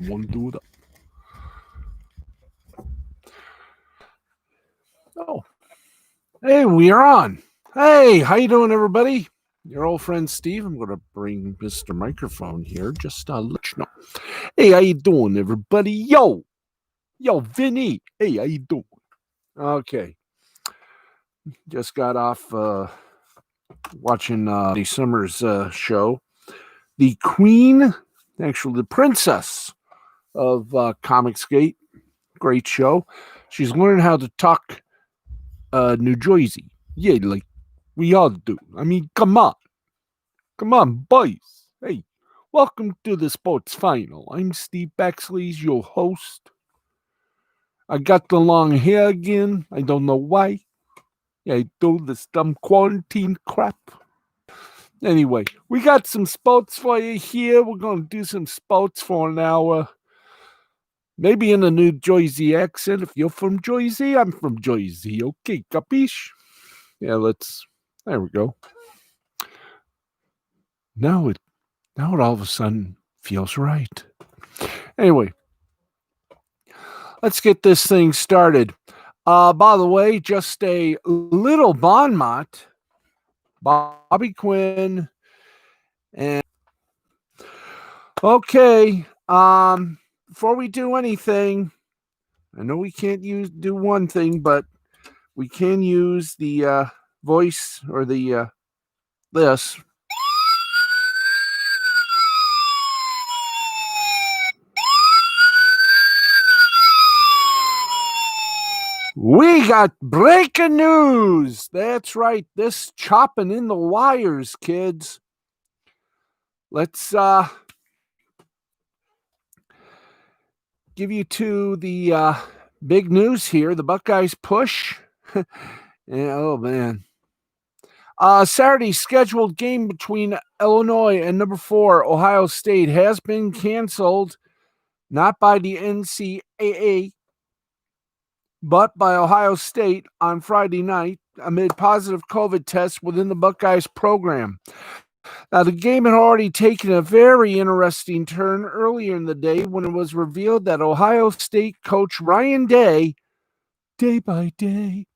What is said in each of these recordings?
Want to do it up. Oh, hey, we are on. Hey, how you doing, everybody? Your old friend Steve. I'm going to bring Mr. Microphone here just to let you know. Hey, how you doing, everybody? Yo, Vinny. Hey, how you doing? Okay, just got off watching the Summers show. The Queen, actually the Princess of Comicsgate. Great show. She's learning how to talk New Jersey. Yeah, like we all do. I mean, come on. Come on, boys. Hey, welcome to the sports final. I'm Steve Baxley's your host. I got the long hair again. I don't know why. Yeah, I do this dumb quarantine crap. Anyway, we got some sports for you here. We're going to do some sports for an hour. Maybe in a New Jersey accent. If you're from Jersey, I'm from Jersey. Okay, capiche? Yeah, there we go. Now it all of a sudden feels right. Anyway, let's get this thing started. By the way, just a little bon mot. Bobby Quinn and okay. Before we do anything, I know we can't do one thing, but we can use the voice or the this. We got breaking news. That's right. This chopping in the wires, kids. Let's give you to the big news here. The Buckeyes push. Oh, man. Saturday's scheduled game between Illinois and number 4, Ohio State, has been canceled, not by the NCAA, but by Ohio State on Friday night amid positive COVID tests within the Buckeyes program. Now, the game had already taken a very interesting turn earlier in the day when it was revealed that Ohio State coach Ryan Day by day,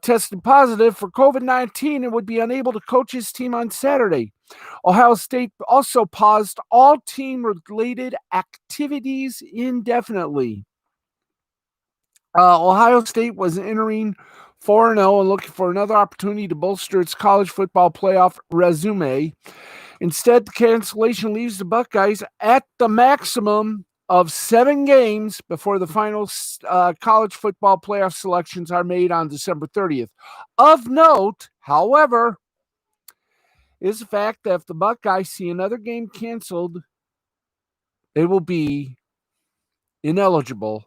tested positive for COVID-19 and would be unable to coach his team on Saturday. Ohio State also paused all team-related activities indefinitely. Ohio State was entering 4-0 and looking for another opportunity to bolster its college football playoff resume. Instead, the cancellation leaves the Buckeyes at the maximum of 7 games before the final college football playoff selections are made on December 30th. Of note, however, is the fact that if the Buckeyes see another game canceled, they will be ineligible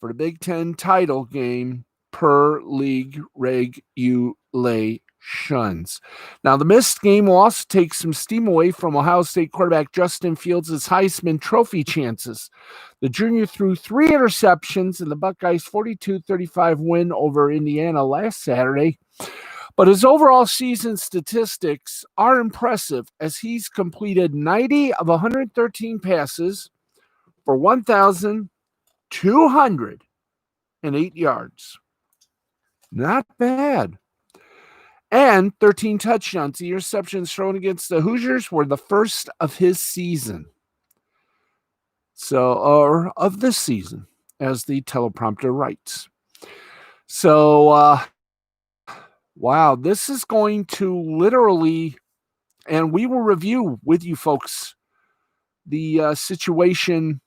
for the Big Ten title game per league regulations. Now, the missed game will also take some steam away from Ohio State quarterback Justin Fields' Heisman Trophy chances. The junior threw 3 interceptions in the Buckeyes' 42-35 win over Indiana last Saturday. But his overall season statistics are impressive as he's completed 90 of 113 passes for 1,208 yards. Not bad. And 13 touchdowns. The interceptions thrown against the Hoosiers were the first of his season. Or of this season, as the teleprompter writes. So, wow, this is going to literally, and we will review with you folks the situation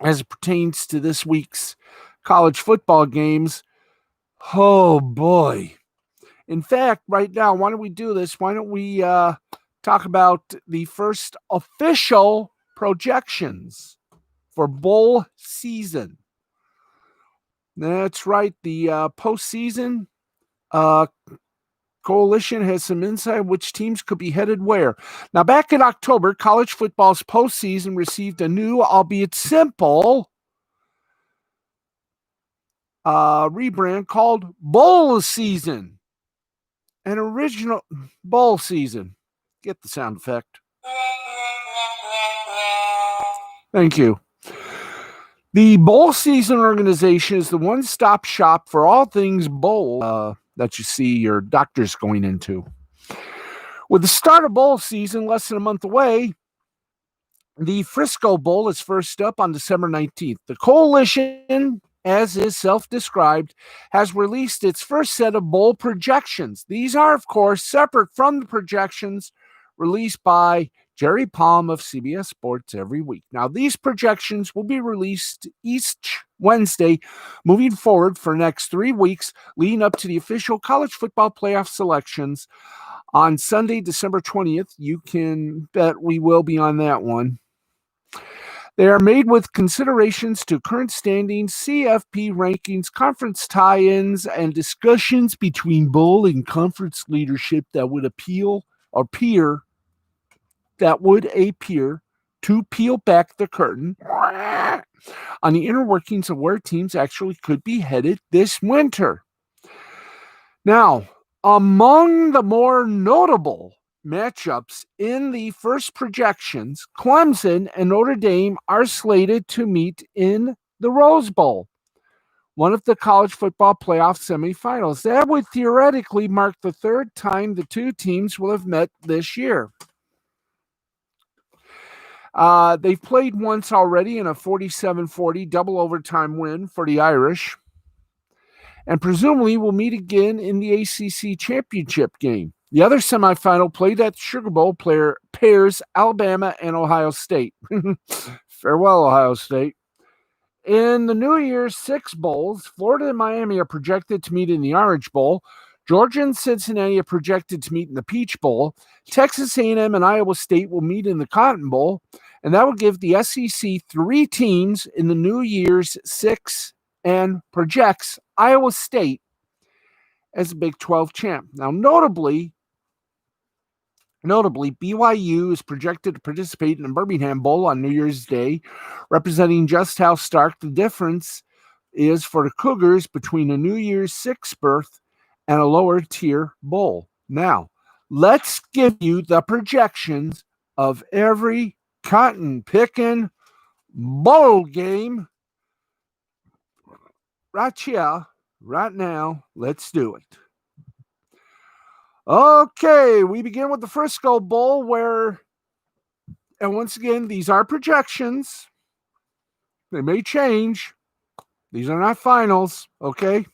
as it pertains to this week's college football games. Oh, boy. In fact, right now, why don't we do this? Why don't we talk about the first official projections for bowl season? That's right. The postseason coalition has some insight which teams could be headed where. Now, back in October, college football's postseason received a new, albeit simple, rebrand called bowl season. An original bowl season. Get the sound effect. Thank you. The bowl season organization is the one-stop shop for all things bowl that you see your doctors going into. With the start of bowl season less than a month away, the Frisco Bowl is first up on December 19th. The coalition, as is self-described, has released its first set of bowl projections. These are, of course, separate from the projections released by Jerry Palm of CBS Sports every week. Now, these projections will be released each Wednesday moving forward for the next 3 weeks, leading up to the official college football playoff selections on Sunday, December 20th. You can bet we will be on that one. They are made with considerations to current standings, CFP rankings, conference tie-ins, and discussions between bowl and conference leadership that would appear to peel back the curtain on the inner workings of where teams actually could be headed this winter. Now, among the more notable matchups in the first projections, Clemson and Notre Dame are slated to meet in the Rose Bowl, one of the college football playoff semifinals. That would theoretically mark the third time the two teams will have met this year. They've played once already in a 47-40 double overtime win for the Irish, and presumably will meet again in the ACC championship game. The other semifinal played at the Sugar Bowl pairs Alabama and Ohio State. Farewell, Ohio State. In the New Year's Six Bowls, Florida and Miami are projected to meet in the Orange Bowl. Georgia and Cincinnati are projected to meet in the Peach Bowl. Texas A&M and Iowa State will meet in the Cotton Bowl. And that will give the SEC 3 teams in the New Year's Six and projects Iowa State as a Big 12 champ. Now, notably, BYU is projected to participate in the Birmingham Bowl on New Year's Day, representing just how stark the difference is for the Cougars between a New Year's Six berth and a lower-tier bowl. Now, let's give you the projections of every cotton-picking bowl game right here, right now. Let's do it. Okay, we begin with the Frisco Bowl and once again, these are projections. They may change. These are not finals, okay?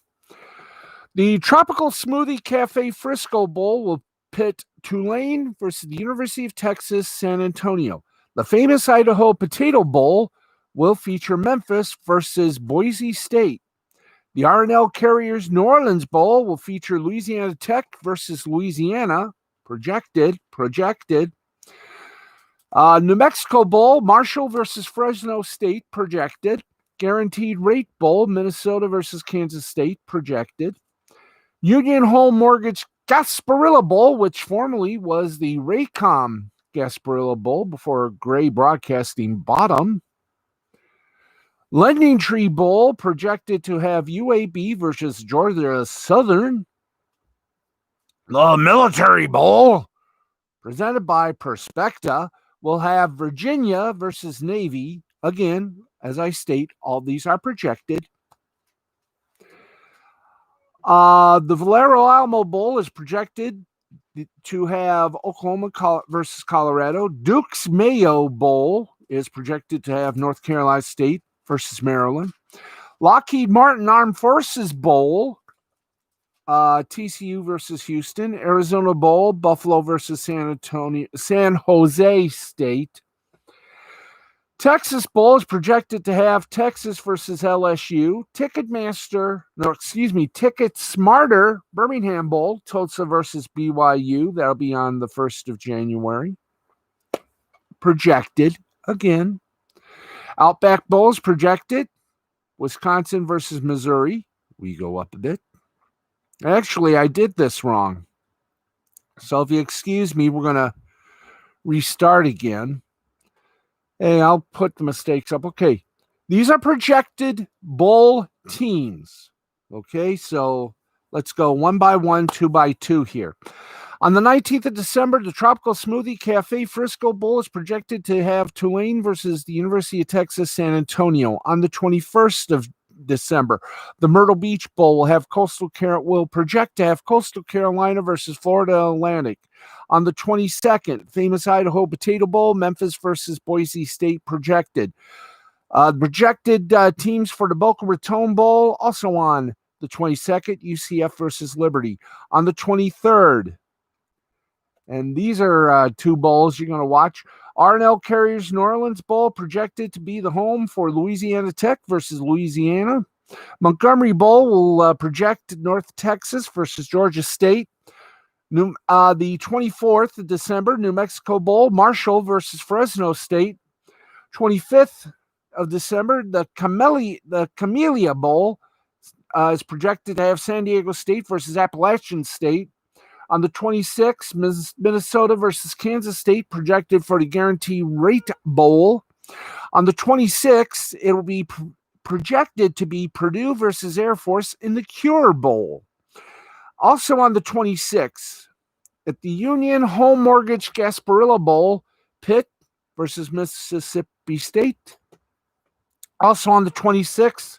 The Tropical Smoothie Cafe Frisco Bowl will pit Tulane versus the University of Texas, San Antonio. The famous Idaho Potato Bowl will feature Memphis versus Boise State. The R&L Carriers New Orleans Bowl will feature Louisiana Tech versus Louisiana, projected. New Mexico Bowl, Marshall versus Fresno State, projected. Guaranteed Rate Bowl, Minnesota versus Kansas State, projected. Union Home Mortgage Gasparilla Bowl, which formerly was the Raycom Gasparilla Bowl before Gray Broadcasting bought them. Lending Tree Bowl, projected to have UAB versus Georgia Southern. The Military Bowl, presented by Perspecta, will have Virginia versus Navy. Again, as I state, all these are projected. The Valero Alamo Bowl is projected to have Oklahoma versus Colorado. Duke's Mayo Bowl is projected to have North Carolina State versus Maryland. Lockheed Martin Armed Forces Bowl, TCU versus Houston. Arizona Bowl, Buffalo versus San Jose State. Texas Bowl is projected to have Texas versus LSU. Ticket Smarter Birmingham Bowl, Tulsa versus BYU. That'll be on the 1st of January. Projected again. Outback Bowl is projected. Wisconsin versus Missouri. We go up a bit. Actually, I did this wrong. So if you excuse me, we're going to restart again. Hey, I'll put the mistakes up. Okay. These are projected bowl teams. Okay, so let's go 1 by 1, 2 by 2 here. On the 19th of December, the Tropical Smoothie Cafe Frisco Bowl is projected to have Tulane versus the University of Texas San Antonio. On the 21st of December, the Myrtle Beach Bowl will project to have Coastal Carolina versus Florida Atlantic. On the 22nd, famous Idaho Potato Bowl, Memphis versus Boise State projected. Projected teams for the Boca Raton Bowl, also on the 22nd, UCF versus Liberty. On the 23rd, and these are two bowls you're going to watch. R&L Carriers New Orleans Bowl projected to be the home for Louisiana Tech versus Louisiana. Montgomery Bowl will project North Texas versus Georgia State. The 24th of December, New Mexico Bowl, Marshall versus Fresno State. 25th of December, the Camellia Bowl is projected to have San Diego State versus Appalachian State. On the 26th, Minnesota versus Kansas State projected for the Guarantee Rate Bowl. On the 26th, it will be projected to be Purdue versus Air Force in the Cure Bowl. Also on the 26th, at the Union Home Mortgage Gasparilla Bowl, Pitt versus Mississippi State. Also on the 26th,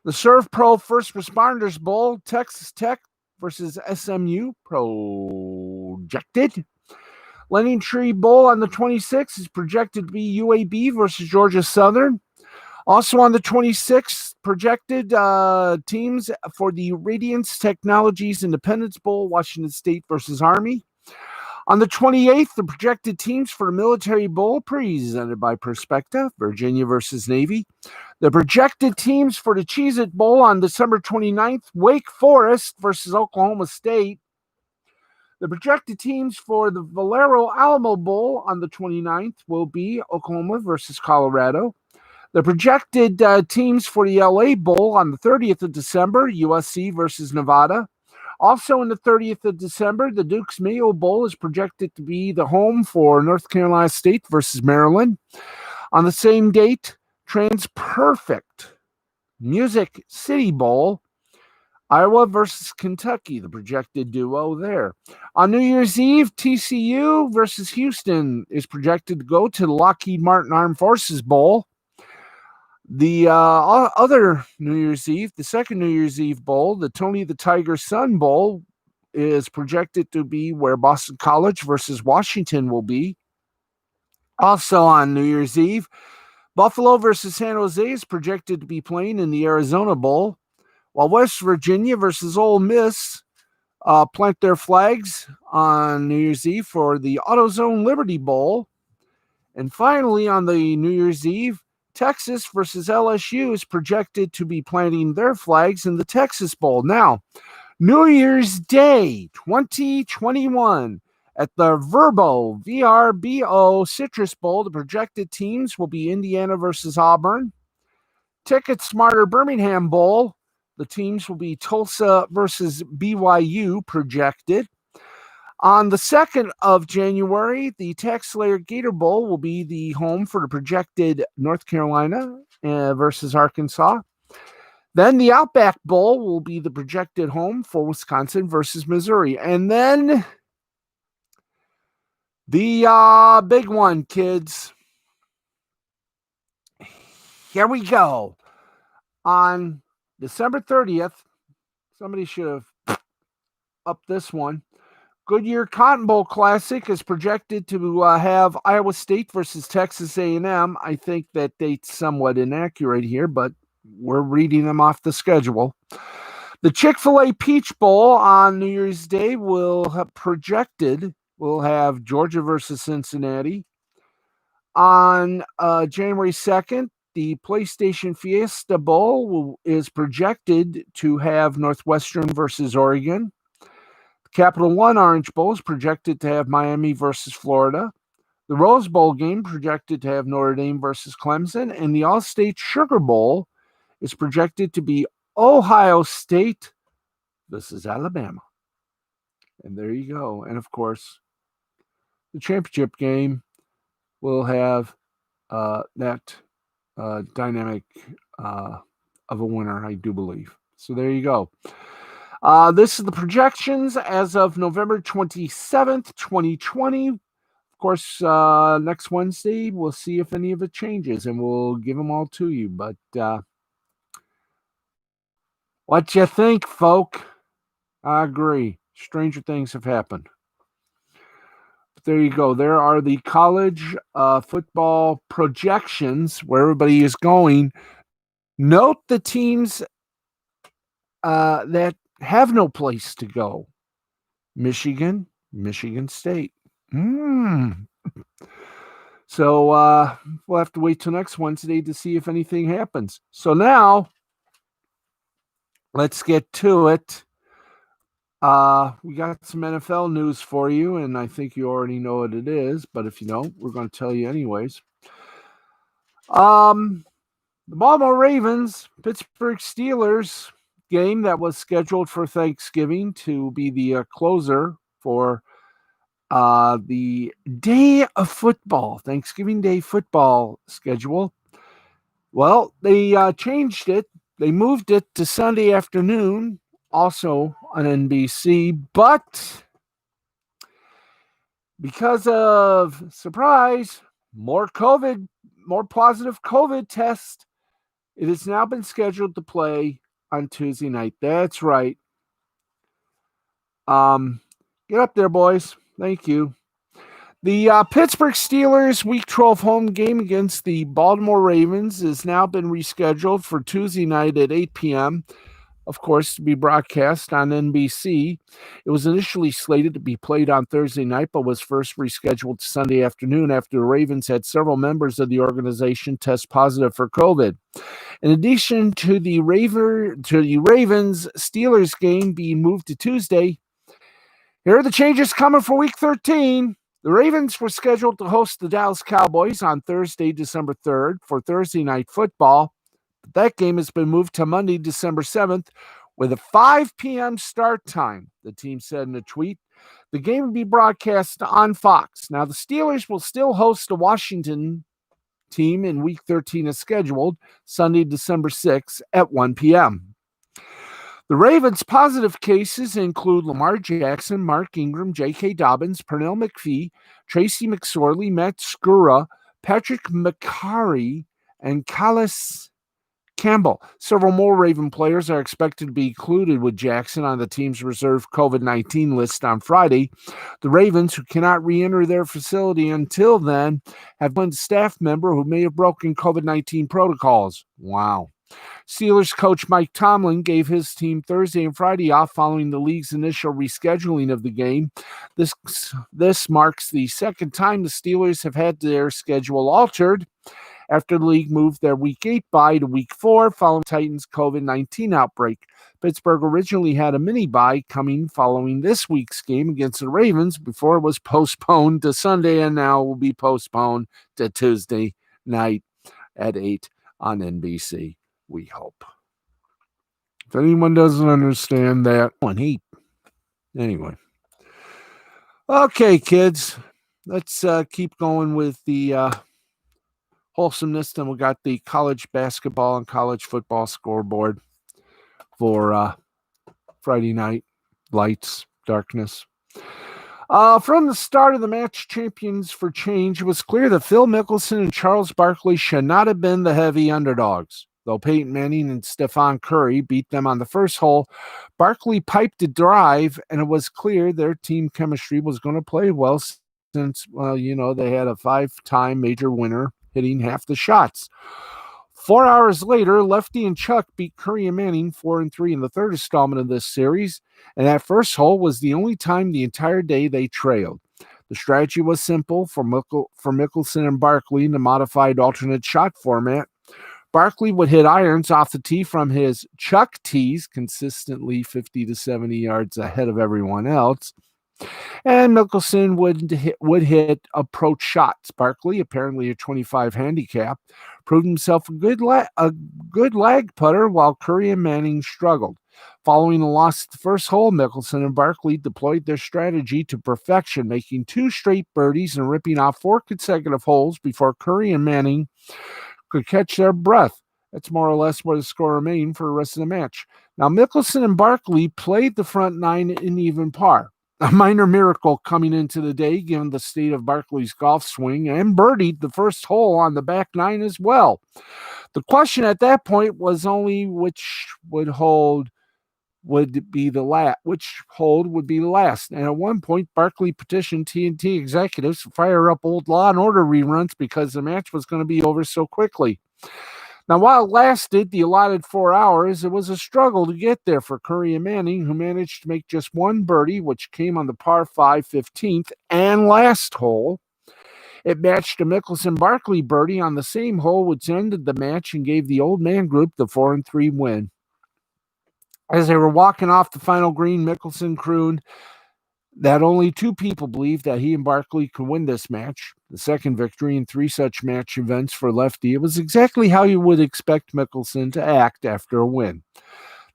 the Serve Pro First Responders Bowl, Texas Tech versus SMU projected. Lenin Tree Bowl on the 26th is projected to be UAB versus Georgia Southern. Also on the 26th, projected teams for the Radiance Technologies Independence Bowl, Washington State versus Army. On the 28th, the projected teams for the Military Bowl presented by Perspective, Virginia versus Navy. The projected teams for the Cheez-It Bowl on December 29th, Wake Forest versus Oklahoma State. The projected teams for the Valero Alamo Bowl on the 29th will be Oklahoma versus Colorado. The projected teams for the LA Bowl on the 30th of December, USC versus Nevada. Also on the 30th of December, the Duke's Mayo Bowl is projected to be the home for North Carolina State versus Maryland. On the same date, Transperfect Music City Bowl, Iowa versus Kentucky, the projected duo there. On New Year's Eve, TCU versus Houston is projected to go to the Lockheed Martin Armed Forces Bowl. The other New Year's Eve, the second New Year's Eve Bowl, the Tony the Tiger Sun Bowl, is projected to be where Boston College versus Washington will be. Also on New Year's Eve, Buffalo versus San Jose is projected to be playing in the Arizona Bowl, while West Virginia versus Ole Miss plant their flags on New Year's Eve for the AutoZone Liberty Bowl. And finally, on the New Year's Eve, Texas versus LSU is projected to be planting their flags in the Texas Bowl. Now, New Year's Day 2021 at the VRBO Citrus Bowl, the projected teams will be Indiana versus Auburn. Ticket Smarter Birmingham Bowl, the teams will be Tulsa versus BYU projected. On the 2nd of January, the Tax Slayer Gator Bowl will be the home for the projected North Carolina versus Arkansas. Then the Outback Bowl will be the projected home for Wisconsin versus Missouri. And then the big one, kids. Here we go. On December 30th, somebody should have upped this one. Goodyear Cotton Bowl Classic is projected to have Iowa State versus Texas A&M. I think that date's somewhat inaccurate here, but we're reading them off the schedule. The Chick-fil-A Peach Bowl on New Year's Day will have Georgia versus Cincinnati. On January 2nd, the PlayStation Fiesta Bowl is projected to have Northwestern versus Oregon. The Capital One Orange Bowl is projected to have Miami versus Florida. The Rose Bowl game projected to have Notre Dame versus Clemson. And the All-State Sugar Bowl is projected to be Ohio State versus Alabama. And there you go. And, of course, the championship game will have that dynamic of a winner, I do believe. So there you go. This is the projections as of November 27th, 2020. Of course, next Wednesday, we'll see if any of it changes, and we'll give them all to you. But what you think, folk? I agree. Stranger things have happened. But there you go. There are the college football projections where everybody is going. Note the teams that have no place to go. Michigan, Michigan State. So we'll have to wait till next Wednesday to see if anything happens. So now, let's get to it. We got some NFL news for you, and I think you already know what it is. But if you don't, we're going to tell you anyways. The Baltimore Ravens, Pittsburgh Steelers game that was scheduled for Thanksgiving to be the closer for the day of football, Thanksgiving Day football schedule. Well, they changed it. They moved it to Sunday afternoon, also on NBC, but because of, surprise, more positive COVID tests, it has now been scheduled to play on Tuesday night. That's right. Get up there, boys. Thank you. The Pittsburgh Steelers Week 12 home game against the Baltimore Ravens has now been rescheduled for Tuesday night at 8 p.m., of course, to be broadcast on NBC. It was initially slated to be played on Thursday night, but was first rescheduled to Sunday afternoon after the Ravens had several members of the organization test positive for COVID. In addition to the Ravens-Steelers game being moved to Tuesday, here are the changes coming for Week 13. The Ravens were scheduled to host the Dallas Cowboys on Thursday, December 3rd for Thursday night football. But that game has been moved to Monday, December 7th with a 5 p.m. start time, the team said in a tweet. The game will be broadcast on Fox. Now, the Steelers will still host the Washington team in Week 13 as scheduled, Sunday, December 6th at 1 p.m. The Ravens' positive cases include Lamar Jackson, Mark Ingram, J.K. Dobbins, Pernell McPhee, Tracy McSorley, Matt Skura, Patrick McCarry, and Calais Campbell. Several more Raven players are expected to be included with Jackson on the team's reserve COVID-19 list on Friday. The Ravens, who cannot re-enter their facility until then, have one staff member who may have broken COVID-19 protocols. Wow. Steelers coach Mike Tomlin gave his team Thursday and Friday off following the league's initial rescheduling of the game. This marks the second time the Steelers have had their schedule altered after the league moved their Week 8 bye to Week 4 following Titans' COVID-19 outbreak. Pittsburgh originally had a mini bye coming following this week's game against the Ravens before it was postponed to Sunday and now will be postponed to Tuesday night at 8 on NBC. We hope. If anyone doesn't understand that, anyway. Okay, kids, let's keep going with the wholesomeness. Then we got the college basketball and college football scoreboard for Friday night. Lights, darkness. From the start of the match, Champions for Change, it was clear that Phil Mickelson and Charles Barkley should not have been the heavy underdogs. Though Peyton Manning and Stephon Curry beat them on the first hole, Barkley piped a drive, and it was clear their team chemistry was going to play well since, they had a 5-time major winner hitting half the shots. 4 hours later, Lefty and Chuck beat Curry and Manning 4-3 in the third installment of this series, and that first hole was the only time the entire day they trailed. The strategy was simple for Mickelson and Barkley in the modified alternate shot format. Barkley would hit irons off the tee from his Chuck tees, consistently 50 to 70 yards ahead of everyone else. And Mickelson would hit approach shots. Barkley, apparently a 25 handicap, proved himself a good lag putter while Curry and Manning struggled. Following the loss at the first hole, Mickelson and Barkley deployed their strategy to perfection, making 2 straight birdies and ripping off 4 consecutive holes before Curry and Manning could catch their breath. That's more or less where the score remained for the rest of the match. Now, Mickelson and Barkley played the front nine in even par. A minor miracle coming into the day, given the state of Barkley's golf swing, and birdied the first hole on the back nine as well. The question at that point was only which hold would be the last. And at one point, Barkley petitioned TNT executives to fire up old Law and Order reruns because the match was going to be over so quickly. Now, while it lasted the allotted 4 hours, it was a struggle to get there for Curry and Manning, who managed to make just one birdie, which came on the par 5 15th and last hole. It matched a Mickelson-Barkley birdie on the same hole, which ended the match and gave the Old Man Group the 4-3 win. As they were walking off the final green, Mickelson crooned that only two people believed that he and Barkley could win this match, the second victory in three such match events for Lefty. It was exactly how you would expect Mickelson to act after a win.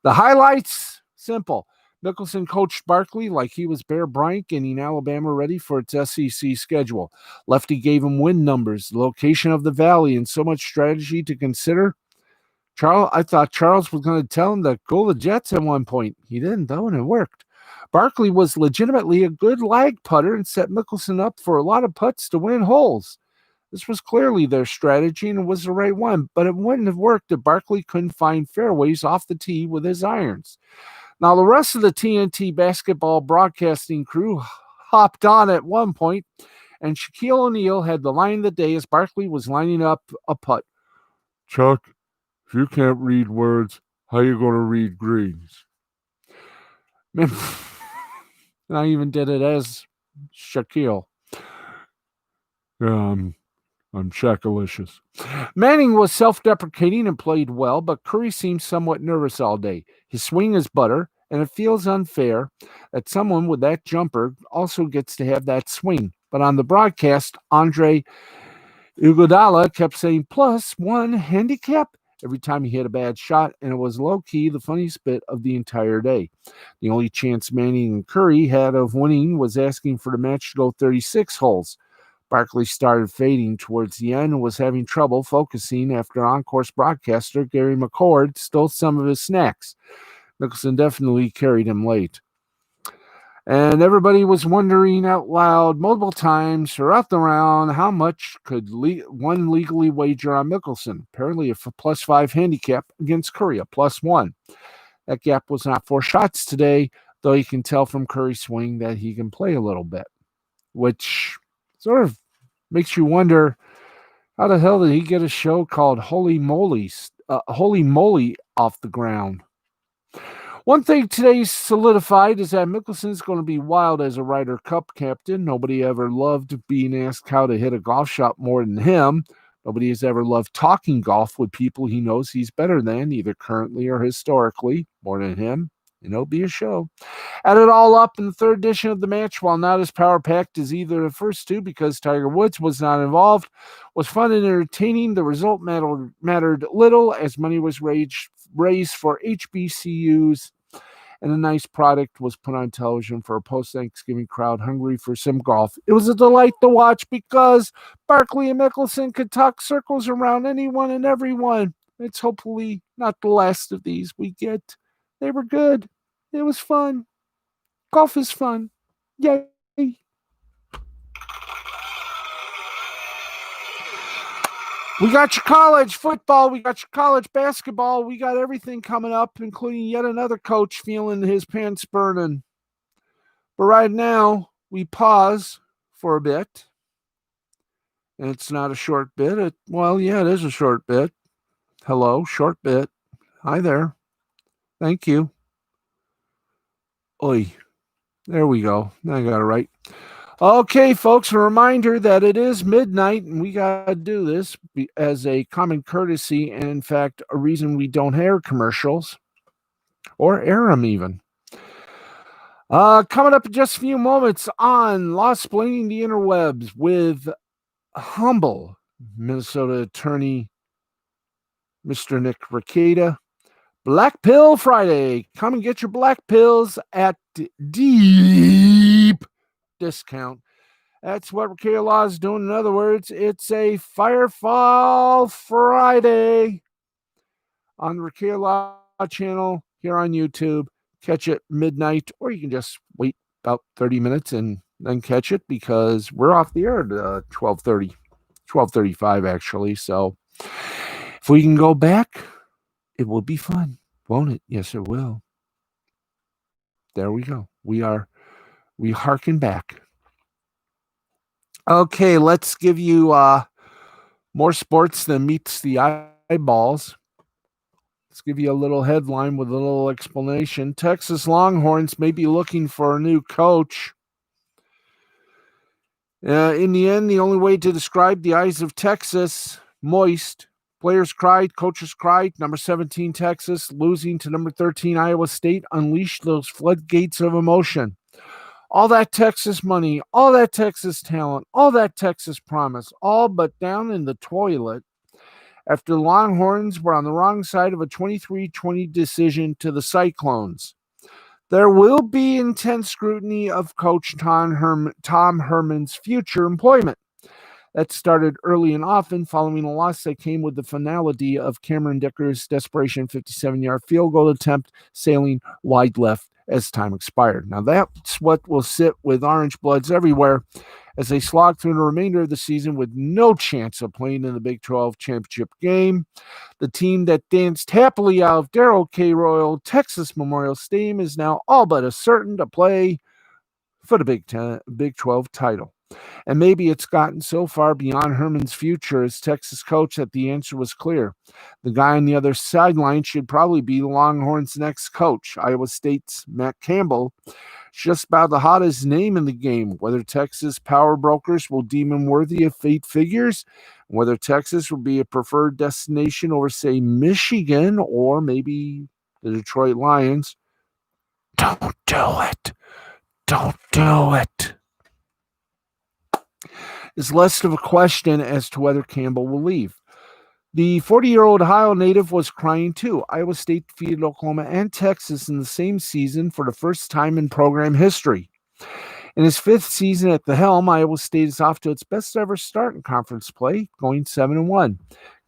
The highlights? Simple. Mickelson coached Barkley like he was Bear Bryant getting Alabama ready for its SEC schedule. Lefty gave him win numbers, the location of the valley, and so much strategy to consider. I thought Charles was going to tell him to go the Jets at one point. He didn't, though, and it worked. Barkley was legitimately a good lag putter and set Mickelson up for a lot of putts to win holes. This was clearly their strategy and it was the right one, but it wouldn't have worked if Barkley couldn't find fairways off the tee with his irons. Now, the rest of the TNT basketball broadcasting crew hopped on at one point, and Shaquille O'Neal had the line of the day as Barkley was lining up a putt. Chuck, if you can't read words, how are you going to read greens? Man, and I even did it as Shaquille. I'm Shakalicious. Manning was self-deprecating and played well, but Curry seemed somewhat nervous all day. His swing is butter, and it feels unfair that someone with that jumper also gets to have that swing. But on the broadcast, Andre Iguodala kept saying +1 handicap every time he hit a bad shot, and it was low-key the funniest bit of the entire day. The only chance Manning and Curry had of winning was asking for the match to go 36 holes. Barkley started fading towards the end and was having trouble focusing after on-course broadcaster Gary McCord stole some of his snacks. Mickelson definitely carried him late. And everybody was wondering out loud multiple times throughout the round how much could one legally wager on Mickelson. Apparently a +5 handicap against Curry, a +1. That gap was not 4 shots today, though you can tell from Curry's swing that he can play a little bit, which sort of makes you wonder, how the hell did he get a show called Holy Moly off the ground? One thing today solidified is that Mickelson's going to be wild as a Ryder Cup captain. Nobody ever loved being asked how to hit a golf shot more than him. Nobody has ever loved talking golf with people he knows he's better than, either currently or historically, more than him. And it'll be a show. Add it all up in the third edition of the match, while not as power-packed as either of the first two because Tiger Woods was not involved, was fun and entertaining. The result mattered little as money was raised for HBCUs, and a nice product was put on television for a post-Thanksgiving crowd hungry for some golf. It was a delight to watch because Barkley and Mickelson could talk circles around anyone and everyone. It's hopefully not the last of these we get. They were good. It was fun. Golf is fun. Yay. We got your college football. We got your college basketball. We got everything coming up, including yet another coach feeling his pants burning. But right now, we pause for a bit. And it's not a short bit. It is a short bit. Hello, short bit. Hi there. Thank you. Oi. There we go. I got it right. Okay, folks, a reminder that it is midnight and we got to do this as a common courtesy and, in fact, a reason we don't air commercials or air them even. Coming up in just a few moments on Lost Explaining the Interwebs with humble Minnesota attorney Mr. Nick Ricada. Black Pill Friday. Come and get your black pills at deep discount. That's what Ricada Law is doing. In other words, it's a Firefall Friday. on the Rakea Law channel here on YouTube. Catch it midnight, or you can just wait about 30 minutes and then catch it because we're off the air at 12:30, 12:35 actually. So if we can go back, it will be fun, won't it? Yes, it will. There we go. We harken back. Okay, let's give you more sports than meets the eyeballs. Let's give you a little headline with a little explanation. Texas Longhorns may be looking for a new coach. In the end, the only way to describe the eyes of Texas, moist. Players cried, coaches cried. Number 17, Texas, losing to number 13, Iowa State, unleashed those floodgates of emotion. All that Texas money, all that Texas talent, all that Texas promise, all but down in the toilet after the Longhorns were on the wrong side of a 23-20 decision to the Cyclones. There will be intense scrutiny of Coach Tom Herman's future employment. That started early and often following a loss that came with the finality of Cameron Dicker's desperation 57-yard field goal attempt sailing wide left as time expired. Now that's what will sit with Orange Bloods everywhere as they slog through the remainder of the season with no chance of playing in the Big 12 championship game. The team that danced happily out of Darrell K. Royal Texas Memorial Stadium is now all but certain to play for the Big 12 title. And maybe it's gotten so far beyond Herman's future as Texas coach that the answer was clear. The guy on the other sideline should probably be the Longhorns' next coach. Iowa State's Matt Campbell is just about the hottest name in the game. Whether Texas power brokers will deem him worthy of fate figures, whether Texas will be a preferred destination over, say, Michigan or maybe the Detroit Lions. Don't do it. Don't do it. Is less of a question as to whether Campbell will leave. The 40-year-old Ohio native was crying too. Iowa State defeated Oklahoma and Texas in the same season for the first time in program history. In his fifth season at the helm, Iowa State is off to its best ever start in conference play, going 7-1.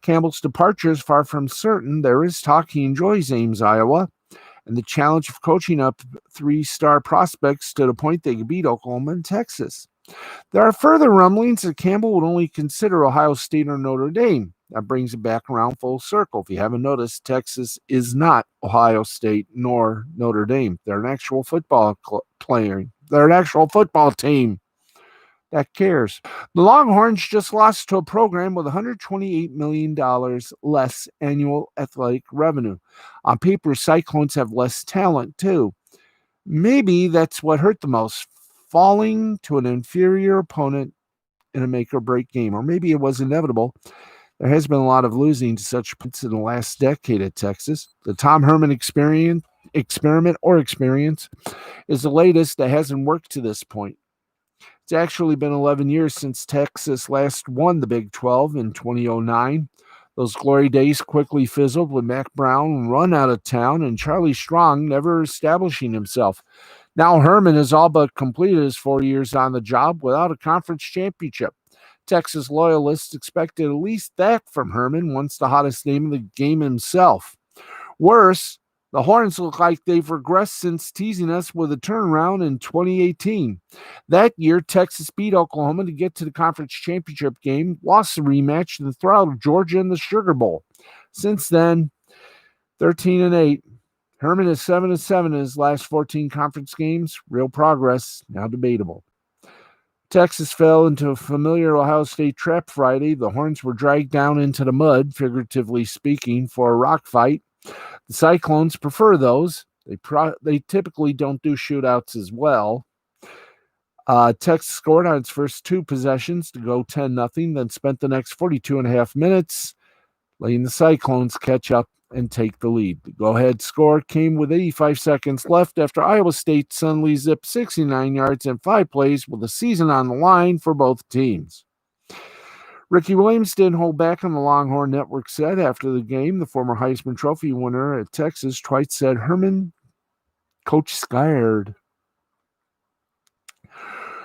Campbell's departure is far from certain. There is talk he enjoys Ames, Iowa, and the challenge of coaching up three-star prospects to the point they could beat Oklahoma and Texas. There are further rumblings that Campbell would only consider Ohio State or Notre Dame. That brings it back around full circle. If you haven't noticed, Texas is not Ohio State nor Notre Dame. They're an actual football player. They're an actual football team that cares. The Longhorns just lost to a program with $128 million less annual athletic revenue. On paper, Cyclones have less talent, too. Maybe that's what hurt the most, falling to an inferior opponent in a make-or-break game. Or maybe it was inevitable. There has been a lot of losing to such points in the last decade at Texas. The Tom Herman experiment is the latest that hasn't worked to this point. It's actually been 11 years since Texas last won the Big 12 in 2009. Those glory days quickly fizzled with Mac Brown run out of town and Charlie Strong never establishing himself. Now Herman has all but completed his 4 years on the job without a conference championship. Texas loyalists expected at least that from Herman, once the hottest name in the game himself. Worse, the Horns look like they've regressed since teasing us with a turnaround in 2018. That year, Texas beat Oklahoma to get to the conference championship game, lost the rematch, and throttled Georgia in the Sugar Bowl. Since then, 13-8. Herman is 7-7 in his last 14 conference games. Real progress, now debatable. Texas fell into a familiar Ohio State trap Friday. The Horns were dragged down into the mud, figuratively speaking, for a rock fight. The Cyclones prefer those. They typically don't do shootouts as well. Texas scored on its first two possessions to go 10-0, then spent the next 42.5 minutes letting the Cyclones catch up and take the lead. The go-ahead score came with 85 seconds left after Iowa State suddenly zipped 69 yards in 5 plays with the season on the line for both teams. Ricky Williams didn't hold back on the Longhorn Network said after the game. The former Heisman Trophy winner at Texas twice said, Herman, coach scared.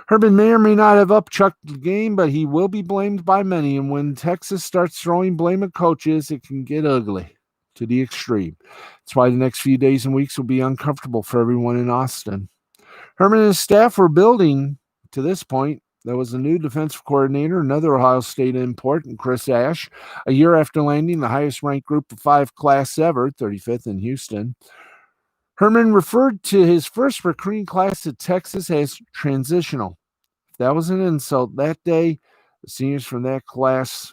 Herman may or may not have upchucked the game, but he will be blamed by many. And when Texas starts throwing blame at coaches, it can get ugly. to the extreme. That's why the next few days and weeks will be uncomfortable for everyone in Austin. Herman and his staff were building to this point. There was a new defensive coordinator, another Ohio State import, and Chris Ash, a year after landing the highest ranked group of 5 class ever, 35th in Houston. Herman referred to his first recruiting class at Texas as transitional. If that was an insult that day, the seniors from that class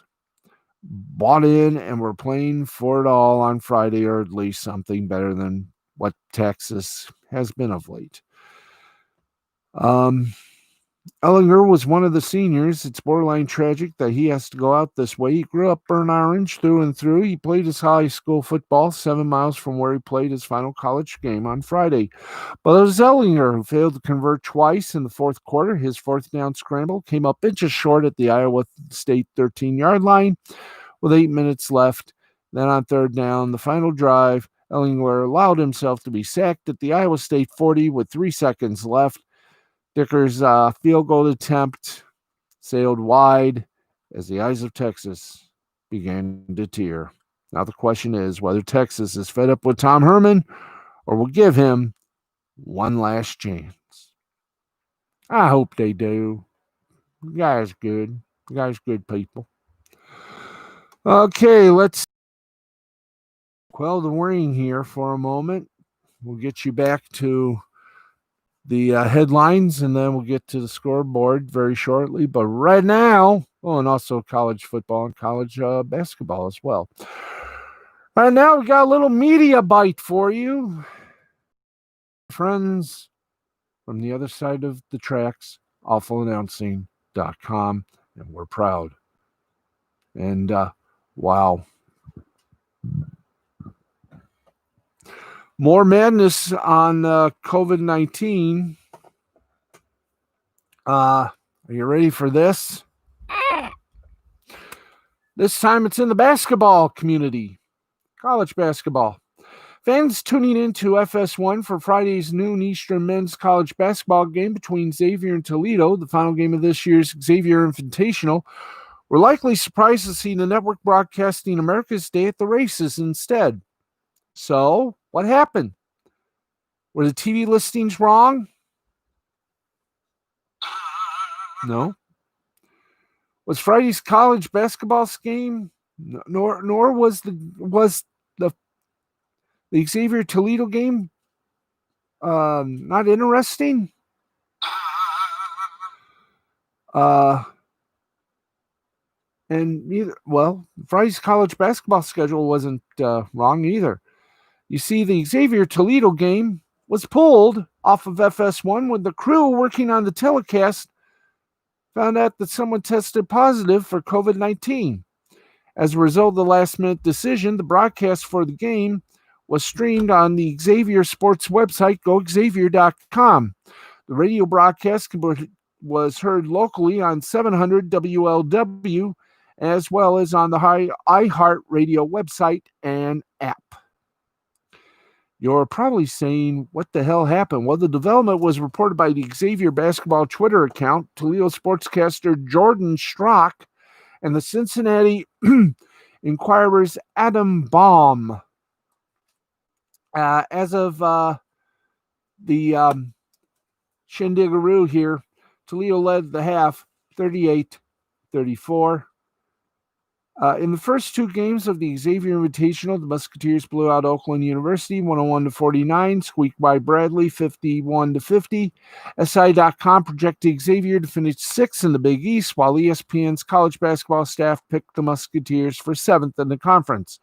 bought in and were playing for it all on Friday, or at least something better than what Texas has been of late. Ellinger was one of the seniors. It's borderline tragic that he has to go out this way. He grew up burnt orange through and through. He played his high school football 7 miles from where he played his final college game on Friday. But it was Ellinger who failed to convert twice in the fourth quarter. His fourth down scramble came up inches short at the Iowa State 13-yard line with 8 minutes left. Then on third down, the final drive, Ellinger allowed himself to be sacked at the Iowa State 40 with 3 seconds left. Dicker's field goal attempt sailed wide as the eyes of Texas began to tear. Now the question is whether Texas is fed up with Tom Herman or will give him one last chance. I hope they do. The guy's good. The guy's good people. Okay, let's quell the worrying here for a moment. We'll get you back to the headlines, and then we'll get to the scoreboard very shortly. But right now, and also college football and college basketball as well. Right now, we got a little media bite for you. Friends from the other side of the tracks, awfulannouncing.com, and we're proud. And wow. More madness on COVID-19. Are you ready for this? This time it's in the basketball community, college basketball. Fans tuning into FS1 for Friday's noon Eastern men's college basketball game between Xavier and Toledo, the final game of this year's Xavier Invitational, were likely surprised to see the network broadcasting America's Day at the Races instead. So, what happened? Were the TV listings wrong? No. Was Friday's college basketball game, nor was the Xavier Toledo game not interesting? And neither, Friday's college basketball schedule wasn't wrong either. You see, the Xavier Toledo game was pulled off of FS1 when the crew working on the telecast found out that someone tested positive for COVID-19. As a result of the last-minute decision, the broadcast for the game was streamed on the Xavier Sports website, goxavier.com. The radio broadcast was heard locally on 700 WLW, as well as on the iHeartRadio website and app. You're probably saying, what the hell happened? Well, the development was reported by the Xavier basketball Twitter account, Toledo sportscaster Jordan Strock, and the Cincinnati Enquirer's Adam Baum. As of the Shindigaroo here, Toledo led the half 38-34. In the first 2 games of the Xavier Invitational, the Musketeers blew out Oakland University 101-49, squeaked by Bradley 51-50. SI.com projected Xavier to finish 6th in the Big East, while ESPN's college basketball staff picked the Musketeers for 7th in the conference.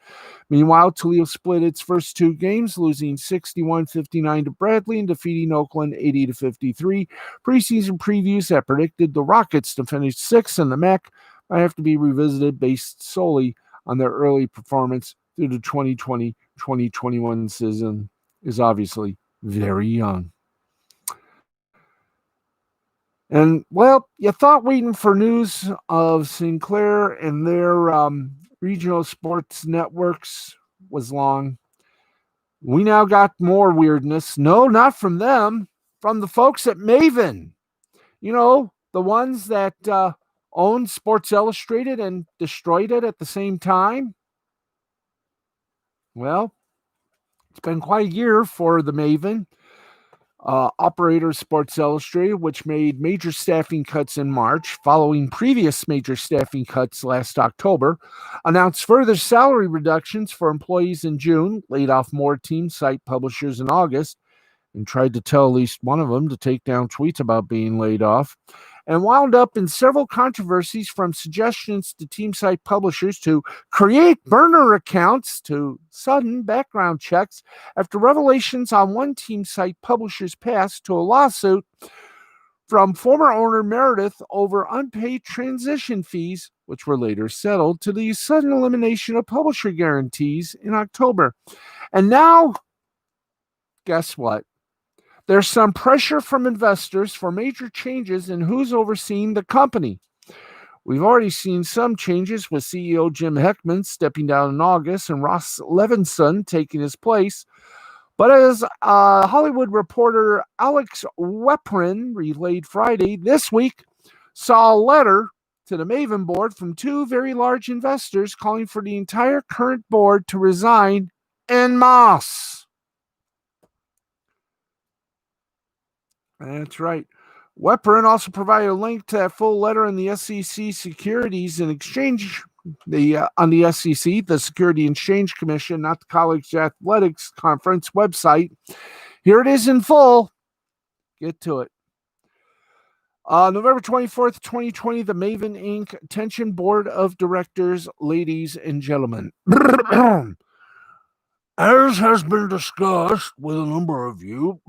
Meanwhile, Toledo split its first 2 games, losing 61-59 to Bradley and defeating Oakland 80-53. Preseason previews that predicted the Rockets to finish 6th in the MAC might have to be revisited based solely on their early performance through the 2020-2021 season is obviously very young. And, you thought waiting for news of Sinclair and their regional sports networks was long. We now got more weirdness. No, not from them, from the folks at Maven. You know, the ones that owned Sports Illustrated and destroyed it at the same time. Well, it's been quite a year for the Maven. Operator Sports Illustrated, which made major staffing cuts in March, following previous major staffing cuts last October, announced further salary reductions for employees in June, laid off more team site publishers in August, and tried to tell at least one of them to take down tweets about being laid off, and wound up in several controversies from suggestions to team site publishers to create burner accounts to sudden background checks after revelations on one team site publisher's past to a lawsuit from former owner Meredith over unpaid transition fees, which were later settled, to the sudden elimination of publisher guarantees in October. And now, guess what? There's some pressure from investors for major changes in who's overseeing the company. We've already seen some changes with CEO Jim Heckman stepping down in August and Ross Levinson taking his place. But as Hollywood reporter Alex Weprin relayed Friday, this week saw a letter to the Maven board from two very large investors calling for the entire current board to resign en masse. That's right. Weprin also provided a link to that full letter in the SEC Securities and Exchange, on the SEC, the Security and Exchange Commission, not the College Athletics Conference website. Here it is in full. Get to it. November 24th, 2020, the Maven Inc. Attention Board of Directors, ladies and gentlemen. As has been discussed with a number of you,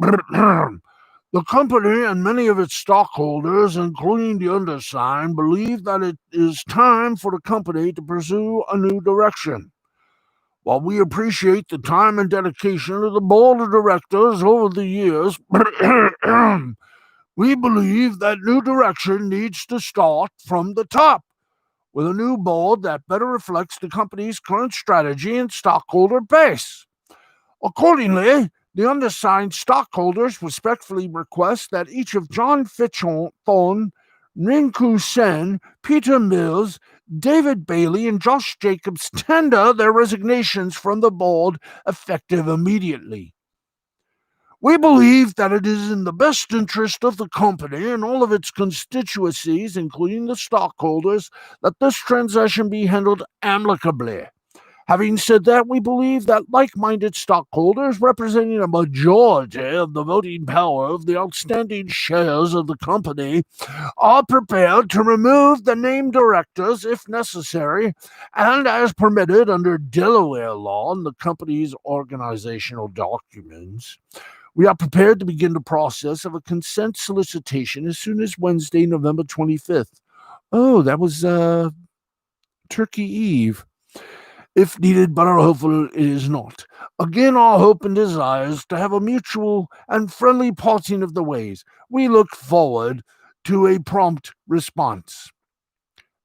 the company and many of its stockholders, including the undersigned, believe that it is time for the company to pursue a new direction. While we appreciate the time and dedication of the board of directors over the years, we believe that new direction needs to start from the top, with a new board that better reflects the company's current strategy and stockholder base. Accordingly, the undersigned stockholders respectfully request that each of John Fitchthorne, Rinku Sen, Peter Mills, David Bailey, and Josh Jacobs tender their resignations from the board effective immediately. We believe that it is in the best interest of the company and all of its constituencies, including the stockholders, that this transaction be handled amicably. Having said that, we believe that like-minded stockholders representing a majority of the voting power of the outstanding shares of the company are prepared to remove the named directors if necessary and as permitted under Delaware law and the company's organizational documents. We are prepared to begin the process of a consent solicitation as soon as Wednesday, November 25th. Oh, that was Turkey Eve. If needed, but are hopeful it is not. Again, our hope and desire is to have a mutual and friendly parting of the ways. We look forward to a prompt response.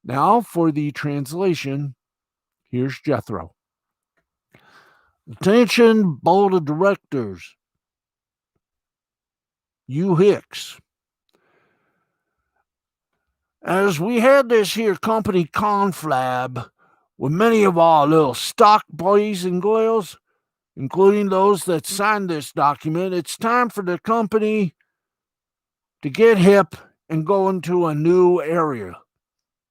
Now, for the translation, here's Jethro. Attention, board of directors. You Hicks. As we had this here company conflab with many of our little stock boys and girls, including those that signed this document, it's time for the company to get hip and go into a new area.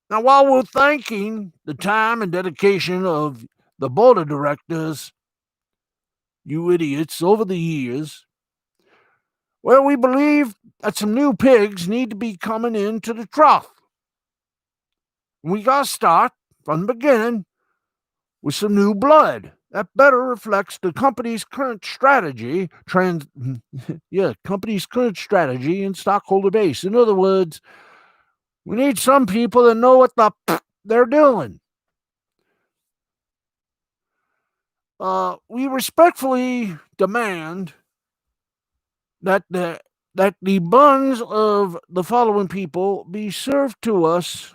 Now, while we're thanking the time and dedication of the board of directors, you idiots, over the years, well, we believe that some new pigs need to be coming into the trough. We got to start from the beginning with some new blood that better reflects the company's current strategy, company's current strategy and stockholder base. In other words, we need some people that know what they're doing. We respectfully demand that the buns of the following people be served to us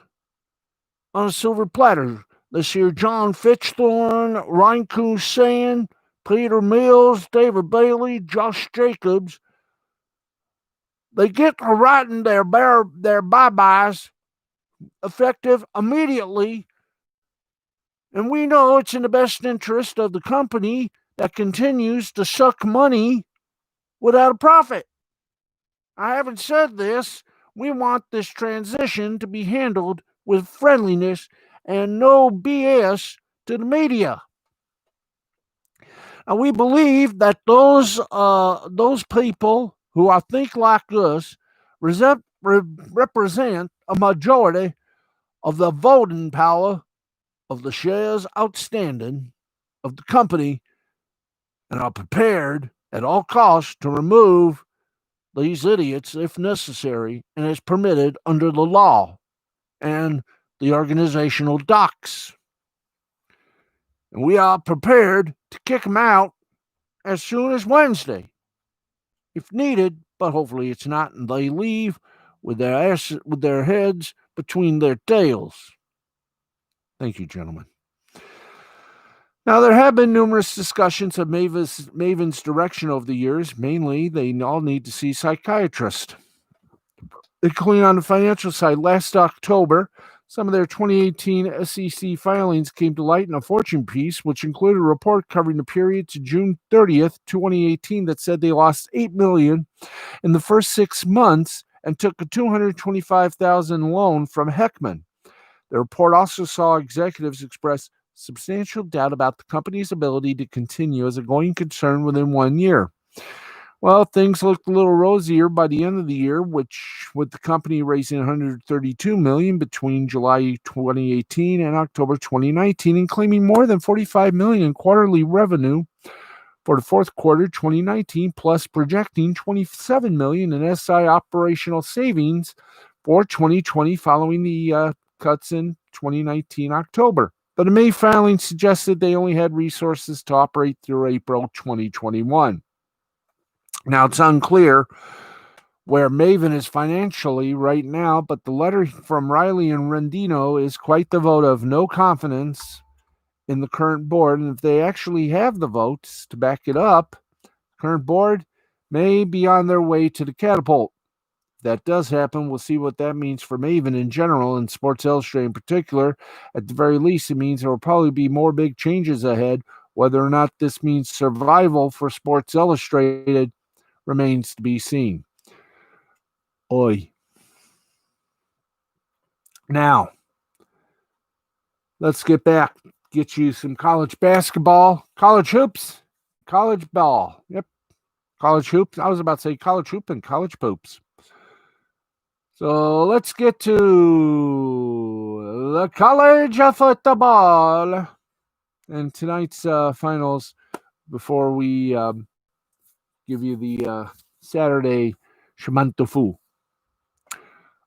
on a silver platter. This here John Fitchthorne, Rinku Sen, Peter Mills, David Bailey, Josh Jacobs. They get to writing their bye-byes effective immediately And we know it's in the best interest of the company that continues to suck money without a profit. I haven't said this. We want this transition to be handled with friendliness and no BS to the media. And we believe that those people who I think like us represent a majority of the voting power of the shares outstanding of the company and are prepared at all costs to remove these idiots if necessary and as permitted under the law and the organizational docs. And we are prepared to kick them out as soon as Wednesday, if needed, but hopefully it's not, and they leave with their heads between their tails. Thank you, gentlemen. Now, there have been numerous discussions of Maven's direction over the years. Mainly, they all need to see psychiatrists. Including on the financial side, last October, some of their 2018 SEC filings came to light in a Fortune piece, which included a report covering the period to June 30th, 2018, that said they lost $8 million in the first 6 months and took a $225,000 loan from Heckman. The report also saw executives express substantial doubt about the company's ability to continue as a going concern within 1 year. Well, things looked a little rosier by the end of the year, which with the company raising $132 million between July 2018 and October 2019 and claiming more than $45 million in quarterly revenue for the fourth quarter 2019, plus projecting $27 million in SI operational savings for 2020 following the cuts in 2019 October. But the May filing suggested they only had resources to operate through April 2021. Now, it's unclear where Maven is financially right now, but the letter from Riley and Rendino is quite the vote of no confidence in the current board. And if they actually have the votes to back it up, the current board may be on their way to the catapult. If that does happen, we'll see what that means for Maven in general and Sports Illustrated in particular. At the very least, it means there will probably be more big changes ahead. Whether or not this means survival for Sports Illustrated remains to be seen. Oi. Now, let's get you some college basketball, college hoops, college ball. Yep, college hoops. I was about to say college hoop and college poops. So let's get to the college of football and tonight's finals before we give you the Saturday Shamantofu.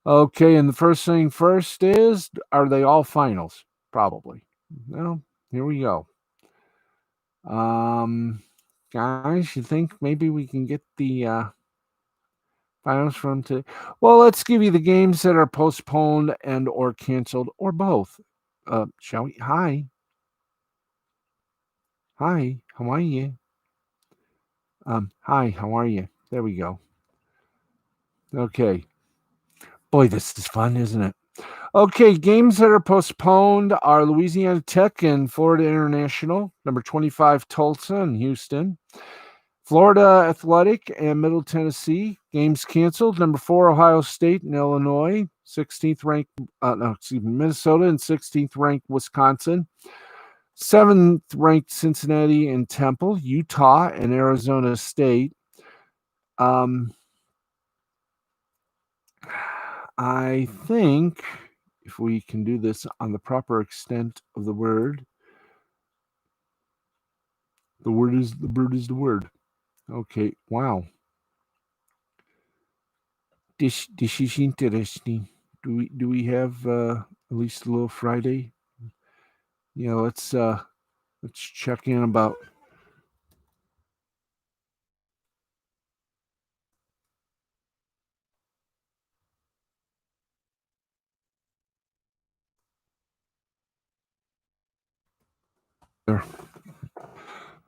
Okay, and the first thing first is, are they all finals? Probably. Well, here we go. Guys, you think maybe we can get the finals from today? Well, let's give you the games that are postponed and or canceled or both. Shall we? Hi, how are you? Hi, how are you? There we go. Okay. Boy, this is fun, isn't it? Okay, games that are postponed are Louisiana Tech and Florida International, number 25 Tulsa and Houston. Florida Athletic and Middle Tennessee, games canceled. Number 4 Ohio State and Illinois, 16th ranked, Minnesota and 16th ranked Wisconsin. 7th ranked Cincinnati and Temple, Utah and Arizona State. I think if we can do this on the proper extent of the word is the word. Okay, wow. This is interesting. Do we have at least a little Friday? Yeah, let's check in about.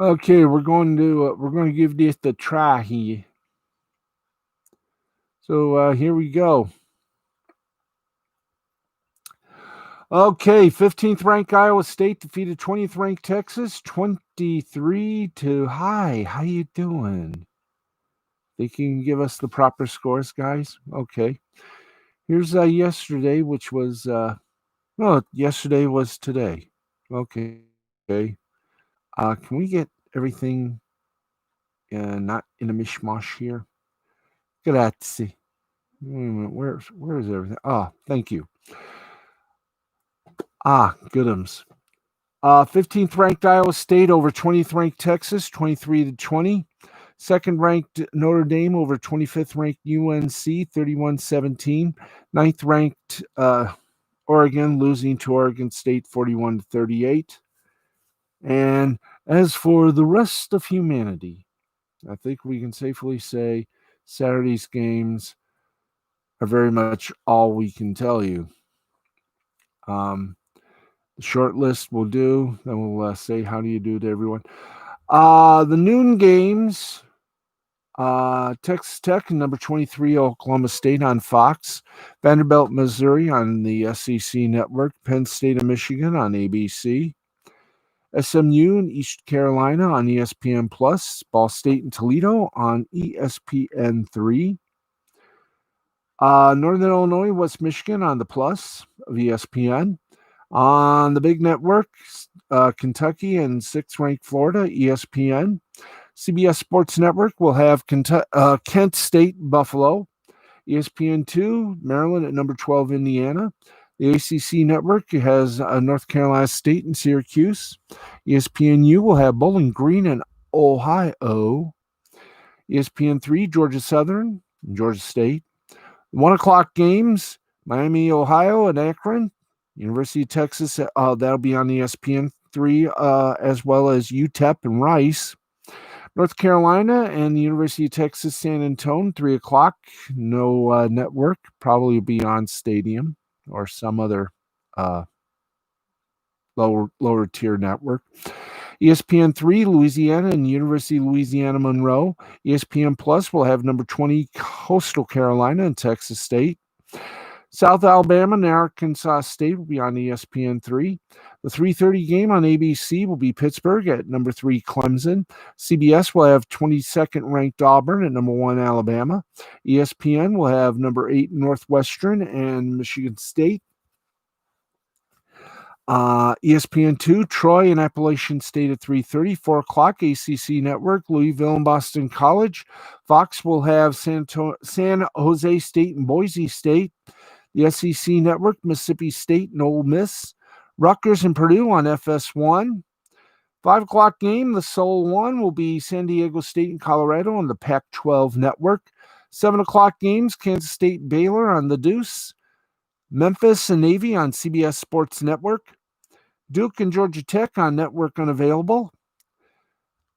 Okay, we're going to give this a try here. So here we go. Okay, 15th ranked Iowa State defeated 20th ranked Texas 23 hi. How you doing? Think you can give us the proper scores, guys? Okay. Here's yesterday, which was yesterday was today. Okay. Can we get everything not in a mishmash here? Grazie. Where is everything? Thank you. Goodums. 15th ranked Iowa State over 20th ranked Texas, 23-20. Second ranked Notre Dame over 25th ranked UNC, 31-17. Ninth ranked Oregon losing to Oregon State, 41-38. And as for the rest of humanity, I think we can safely say Saturday's games are very much all we can tell you. The short list will do. Then we'll say how do you do to everyone. The noon games, Texas Tech and number 23 Oklahoma State on Fox, Vanderbilt, Missouri on the SEC Network, Penn State and Michigan on ABC, SMU and East Carolina on ESPN Plus, Ball State and Toledo on ESPN3, Northern Illinois, West Michigan on the Plus of ESPN. On the big network, Kentucky and sixth-ranked Florida, ESPN. CBS Sports Network will have Kent State, Buffalo. ESPN2, Maryland at number 12, Indiana. The ACC Network has North Carolina State and Syracuse. ESPNU will have Bowling Green and Ohio. ESPN3, Georgia Southern and Georgia State. 1 o'clock games, Miami, Ohio and Akron. University of Texas, that'll be on ESPN3, as well as UTEP and Rice. North Carolina and the University of Texas San Antonio, 3 o'clock. No network, probably be on Stadium or some other lower tier network. ESPN3, Louisiana and University of Louisiana Monroe. ESPN Plus will have number 20 Coastal Carolina and Texas State. South Alabama and Arkansas State will be on ESPN3. The 3:30 game on ABC will be Pittsburgh at number 3 Clemson. CBS will have 22nd ranked Auburn at number 1 Alabama. ESPN will have number 8 Northwestern and Michigan State. ESPN2, Troy and Appalachian State at 3:30, 4 o'clock, ACC Network, Louisville and Boston College. Fox will have San Jose State and Boise State. The SEC Network, Mississippi State and Ole Miss. Rutgers and Purdue on FS1. 5 o'clock game, the Soul One will be San Diego State and Colorado on the Pac-12 Network. 7 o'clock games, Kansas State Baylor on the Deuce. Memphis and Navy on CBS Sports Network. Duke and Georgia Tech on Network Unavailable.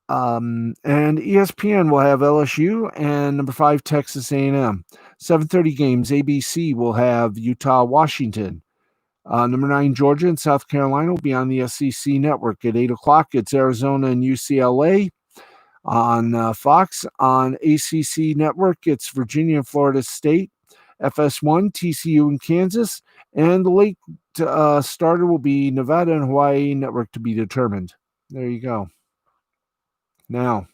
And ESPN will have LSU and number 5 Texas A&M. 7:30 games, ABC will have Utah, Washington. Number 9 Georgia and South Carolina will be on the SEC Network. At 8 o'clock, it's Arizona and UCLA on Fox. On ACC Network, it's Virginia and Florida State. FS1, TCU and Kansas. And the late starter will be Nevada and Hawaii, network to be determined. There you go. Now,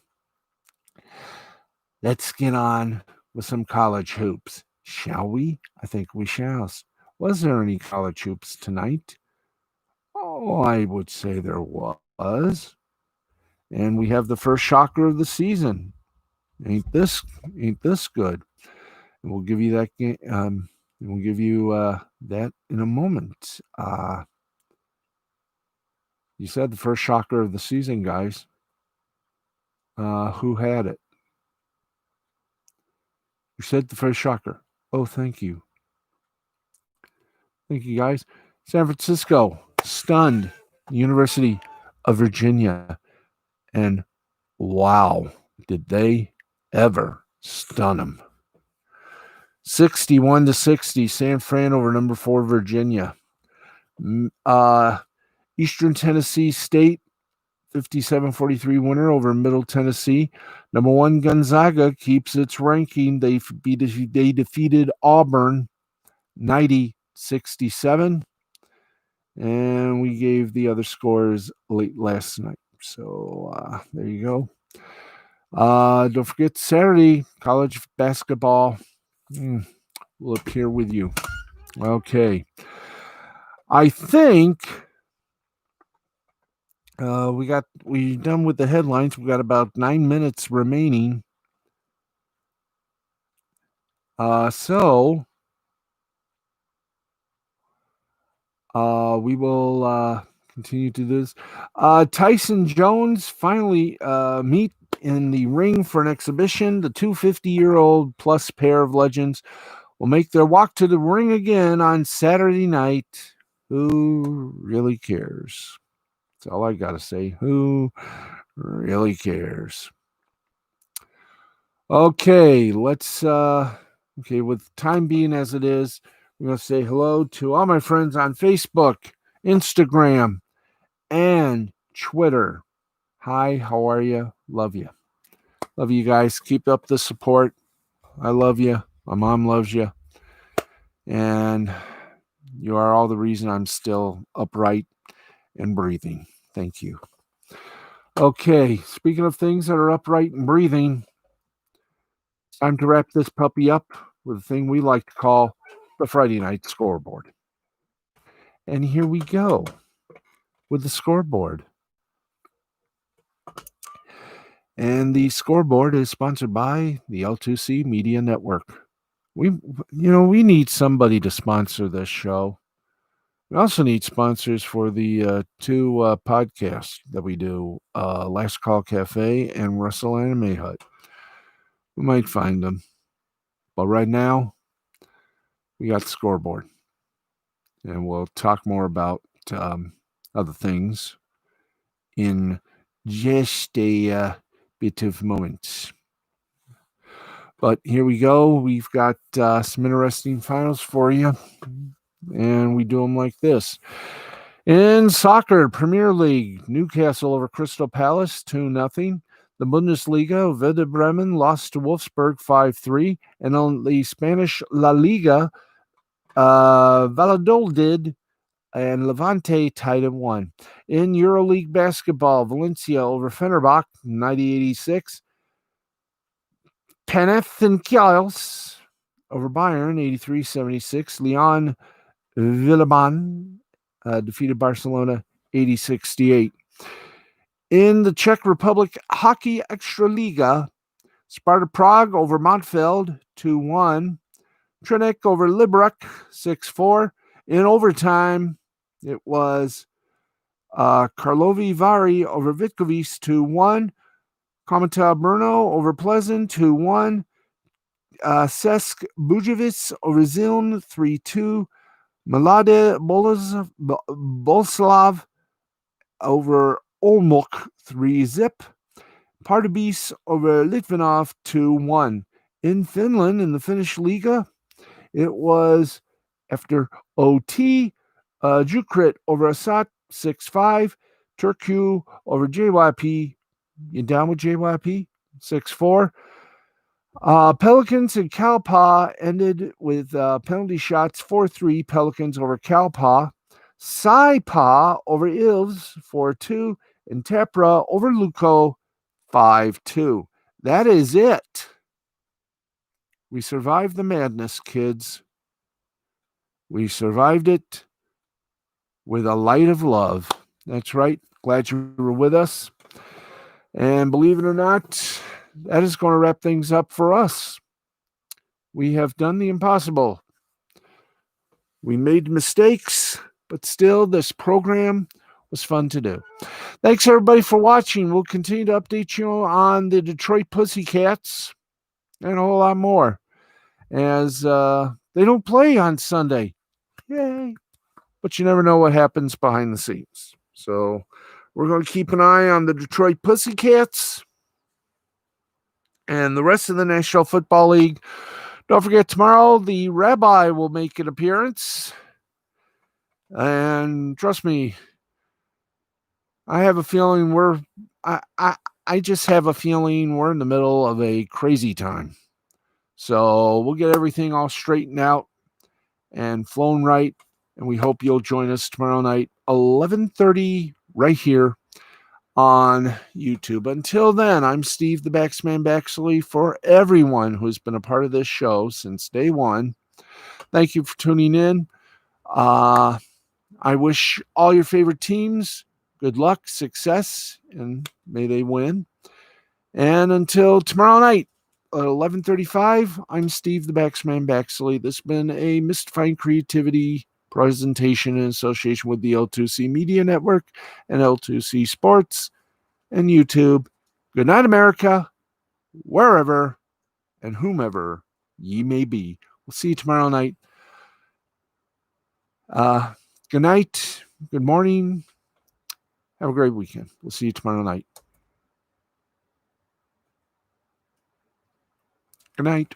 let's get on with some college hoops, shall we? I think we shall. Was there any college hoops tonight? Oh, I would say there was. And we have the first shocker of the season. Ain't this good? And we'll give you that game. We'll give you that in a moment. You said the first shocker of the season, guys. Who had it? You said the first shocker. Oh, thank you. Thank you, guys. San Francisco stunned the University of Virginia. And wow, did they ever stun them. 61-60, San Fran over number 4 Virginia. Eastern Tennessee State, 57-43 winner over Middle Tennessee. Number 1 Gonzaga keeps its ranking. They defeated Auburn 90-67. And we gave the other scores late last night. So there you go. Don't forget Saturday, college basketball will appear with you. Okay. I think we done with the headlines. We got about 9 minutes remaining. So we will continue to do this. Tyson Jones finally meet in the ring for an exhibition. The 250-year-old plus pair of legends will make their walk to the ring again on Saturday night. Who really cares? That's all I got to say. Who really cares? Okay, let's with time being as it is, we're going to say hello to all my friends on Facebook, Instagram, and Twitter. Hi, how are you? Love you. Love you guys. Keep up the support. I love you. My mom loves you. And you are all the reason I'm still upright and breathing. Thank you. Okay, speaking of things that are upright and breathing, it's time to wrap this puppy up with a thing we like to call the Friday night scoreboard. And here we go with the scoreboard. And the scoreboard is sponsored by the L2C Media Network. We need somebody to sponsor this show. We also need sponsors for the two podcasts that we do, Last Call Cafe and Russell Anime Hut. We might find them. But right now, we got the scoreboard. And we'll talk more about other things in just a bit of moments. But here we go. We've got some interesting finals for you. And we do them like this. In soccer, Premier League, Newcastle over Crystal Palace, 2-0. The Bundesliga, Werder Bremen lost to Wolfsburg 5-3. And on the Spanish La Liga, Valladolid and Levante tied at 1. In EuroLeague basketball, Valencia over Fenerbahce, 90-86. Panathinaikos over Bayern, 83-76. Leon Villeban defeated Barcelona, 80-68. In the Czech Republic Hockey Extraliga, Sparta Prague over Montfeld, 2-1. Trinek over Liberec, 6-4. In overtime, it was Karlovy Vary over Vitkovice, 2-1. Komata Brno over Pleasant, 2-1. Cesc Bujovic over Ziln, 3-2. Mlade Boleslav over Olmuk, 3-0. Pardubice over Litvinov, 2-1. In Finland, in the Finnish Liga, it was after OT, Jukrit over Assat, 6-5. Turku over JYP. You down with JYP? 6-4. Pelicans and Kalpa ended with penalty shots, 4-3. Pelicans over Kalpa. Saipa over Ilves, 4-2. And Tepra over Luko, 5-2. That is it. We survived the madness, kids. We survived it with a light of love. That's right. Glad you were with us. And believe it or not, that is going to wrap things up for us. We have done the impossible. We made mistakes, but still, this program was fun to do. Thanks, everybody, for watching. We'll continue to update you on the Detroit Pussycats and a whole lot more, as they don't play on Sunday. Yay. But you never know what happens behind the scenes. So we're going to keep an eye on the Detroit Pussycats and the rest of the National Football League. Don't forget, tomorrow the Rabbi will make an appearance. And trust me, I have a feeling I just have a feeling we're in the middle of a crazy time. So we'll get everything all straightened out and flown right, and we hope you'll join us tomorrow night, 11:30, right here on YouTube. Until then, I'm Steve the Baxman Baxley. For everyone who's been a part of this show since day one, thank you for tuning in. I wish all your favorite teams good luck, success, and may they win. And until tomorrow night at 11:35, I'm Steve the Baxman Baxley. This has been a Mystifying Creativity presentation in association with the L2C Media Network and L2C Sports and YouTube. Good night, America, wherever and whomever ye may be. We'll see you tomorrow night. Good night. Good morning. Have a great weekend. We'll see you tomorrow night. Good night.